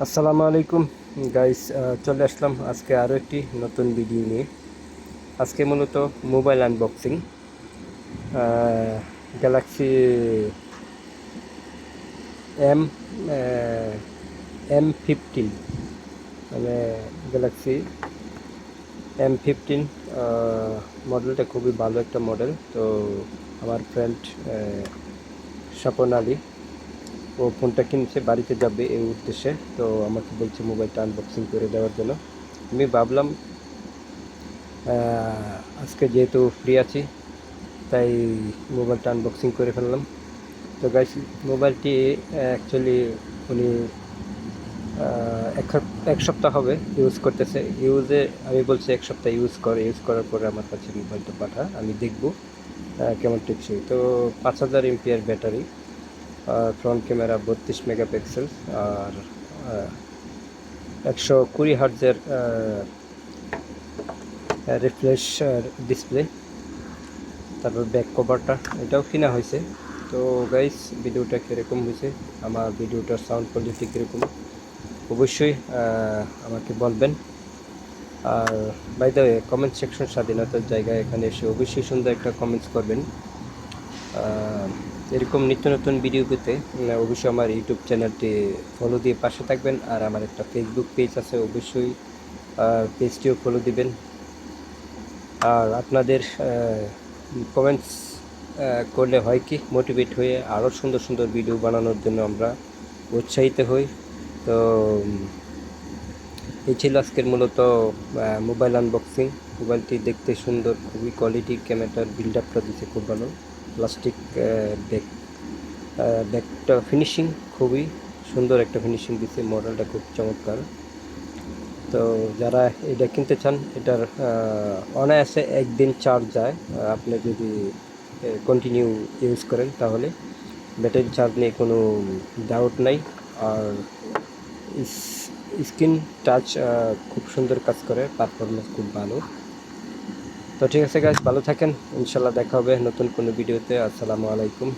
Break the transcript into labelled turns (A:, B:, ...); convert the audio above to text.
A: আসসালামু আলাইকুম গাইস, চলে আসলাম আজকে আরও একটি নতুন ভিডিও নিয়ে। আজকে মূলত mobile unboxing, Galaxy M M15, মানে গ্যালাক্সি M15 মডেলটা খুবই ভালো একটা মডেল। তো আমার ফ্রেন্ড স্বপন আলী, ও ফোনটা কিনছে, বাড়িতে যাবে এই উদ্দেশ্যে। তো আমাকে বলছে মোবাইলটা আনবক্সিং করে দেওয়ার জন্য। আমি ভাবলাম আজকে যেহেতু ফ্রি আছি, তাই মোবাইলটা আনবক্সিং করে ফেললাম। তো গাইস, মোবাইলটি অ্যাকচুয়ালি উনি এক সপ্তাহ হবে ইউজ করতেছে। আমি বলছি এক সপ্তাহ ইউজ করার পরে আমার কাছে মোবাইলটা পাঠা, আমি দেখব কেমন টেকসই। তো 5000 mAh battery, front camera 32 megapixel, আর 120 হার্টজের রিফ্রেশ ডিসপ্লে। তারপর ব্যাক কভারটা এটাও কিনা হয়েছে। তো গাইস, ভিডিওটা কীরকম হয়েছে, আমার ভিডিওটার সাউন্ড কোয়ালিটি কীরকম, অবশ্যই আমাকে বলবেন। আর by the way, comment section স্বাধীনতার জায়গায়, এখানে এসে অবশ্যই সুন্দর একটা কমেন্টস করবেন। এরকম নিত্য নতুন ভিডিও পেতে অবশ্যই আমার ইউটিউব চ্যানেলটি ফলো দিয়ে পাশে থাকবেন। আর আমার একটা ফেসবুক পেজ আছে, অবশ্যই পেজটিও ফলো দিবেন। আর আপনাদের কমেন্টস করলে হয় কি, মোটিভেট হয়ে আরও সুন্দর সুন্দর ভিডিও বানানোর জন্য আমরা উৎসাহিত হই। তো এই ছিল আজকের মূলত মোবাইল আনবক্সিং। মোবাইলটি দেখতে সুন্দর, খুবই কোয়ালিটি, ক্যামেরার বিল্ড আপটা দিচ্ছে খুব ভালো। প্লাস্টিক ব্যাগটা ফিনিশিং খুবই সুন্দর, একটা ফিনিশিং দিচ্ছে, মডেলটা খুব চমৎকার। তো যারা এটা কিনতে চান, এটার অনায়াসে একদিন চার্জ যায়। আপনি যদি কন্টিনিউ ইউজ করেন তাহলে ব্যাটারি চার্জ নিয়ে কোনো ডাউট নাই। আর স্ক্রিন টাচ খুব সুন্দর কাজ করে, পারফরমেন্স খুব ভালো। তো ঠিক আছে গাইস, ভালো থাকেন, ইনশাল্লাহ দেখা হবে নতুন কোনো ভিডিওতে। আসসালামু আলাইকুম।